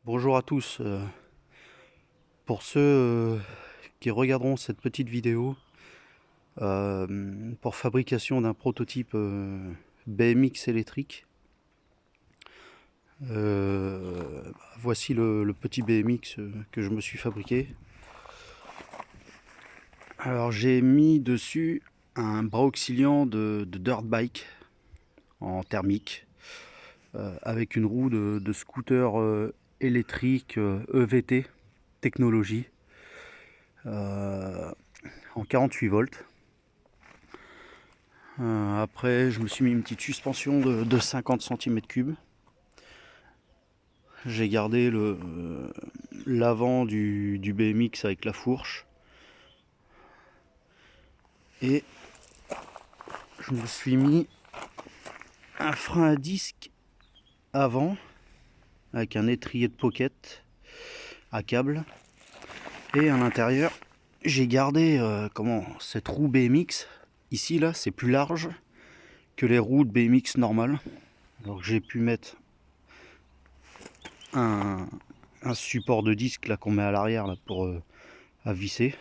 Bonjour à tous. Pour ceux qui regarderont cette petite vidéo pour fabrication d'un prototype BMX électrique, voici le petit BMX que je me suis fabriqué. Alors j'ai mis dessus un bras auxiliant de dirt bike en thermique avec une roue de scooter électrique EVT technologie en 48 volts. Après, je me suis mis une petite suspension de 50 cm3. J'ai gardé l'avant du BMX avec la fourche. Et je me suis mis un frein à disque avant avec un étrier de pocket à câble. Et à l'intérieur, j'ai gardé cette roue BMX. Ici, là, c'est plus large que les roues de BMX normales. Donc j'ai pu mettre un support de disque là qu'on met à l'arrière là pour à visser.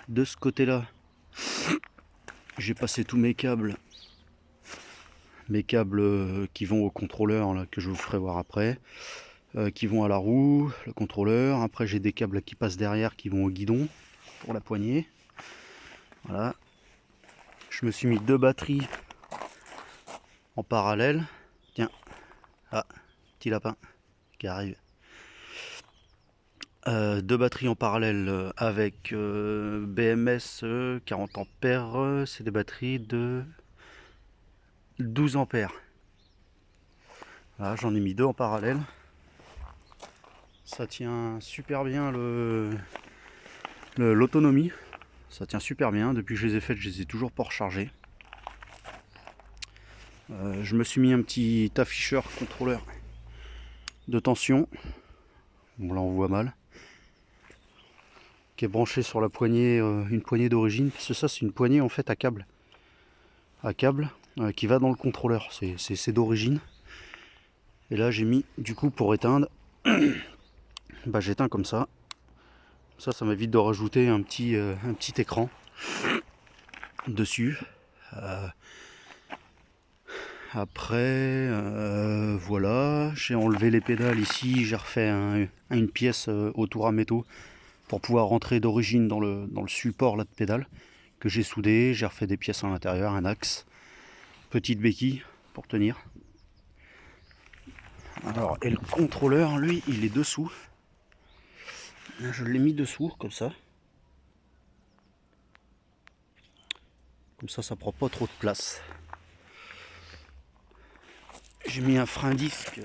De ce côté là, j'ai passé tous mes câbles qui vont au contrôleur là, que je vous ferai voir après, qui vont à la roue, le contrôleur. Après j'ai des câbles qui passent derrière qui vont au guidon pour la poignée. Voilà, je me suis mis deux batteries en parallèle. Tiens, ah, petit lapin qui arrive. Deux batteries en parallèle avec BMS 40 ampères. C'est des batteries de 12 ampères. Voilà, j'en ai mis deux en parallèle. Ça tient super bien l'autonomie. Ça tient super bien. Depuis que je les ai faites, je les ai toujours pas rechargées. Je me suis mis un petit afficheur contrôleur de tension. Bon, là on voit mal. Qui est branché sur la poignée, une poignée d'origine. Parce que ça, c'est une poignée en fait à câble. Qui va dans le contrôleur. C'est d'origine. Et là, j'ai mis du coup pour éteindre. Bah, j'éteins comme ça. Ça m'évite de rajouter un petit écran dessus. Après, voilà, j'ai enlevé les pédales ici, j'ai refait une pièce au tour à métaux pour pouvoir rentrer d'origine dans le support là, de pédale que j'ai soudé. J'ai refait des pièces à l'intérieur, un axe, petite béquille pour tenir. Alors, et le contrôleur, lui, il est dessous. Je l'ai mis dessous, comme ça. Comme ça prend pas trop de place. J'ai mis un frein disque.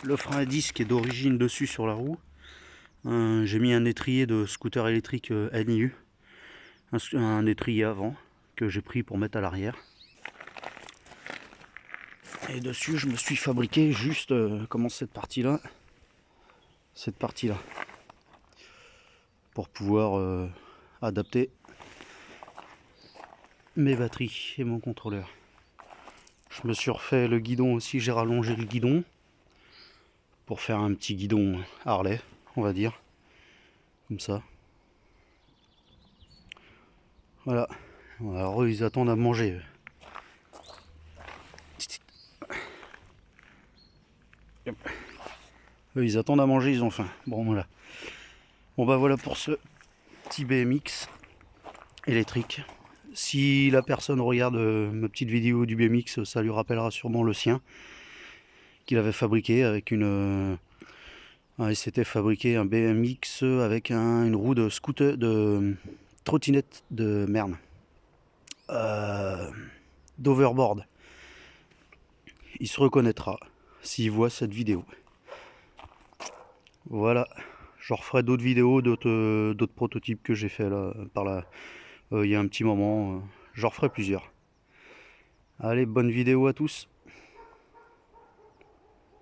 Le frein à disque est d'origine dessus sur la roue. J'ai mis un étrier de scooter électrique NIU. Un étrier avant que j'ai pris pour mettre à l'arrière. Et dessus, je me suis fabriqué juste comment cette partie-là. Cette partie-là. Pour pouvoir adapter mes batteries et mon contrôleur. Je me suis refait le guidon aussi, j'ai rallongé le guidon pour faire un petit guidon Harley, on va dire, comme ça. Voilà. Alors eux, ils attendent à manger. Eux, ils attendent à manger, ils ont faim. Bon, voilà. Bon, bah voilà pour ce petit BMX électrique. Si la personne regarde ma petite vidéo du BMX, ça lui rappellera sûrement le sien qu'il avait fabriqué avec une. Il s'était fabriqué un BMX avec une roue de scooter, de trottinette de merde, d'overboard. Il se reconnaîtra s'il voit cette vidéo. Voilà, je referai d'autres vidéos, d'autres prototypes que j'ai fait là, par là, il y a un petit moment. J'en referai plusieurs. Allez, bonne vidéo à tous.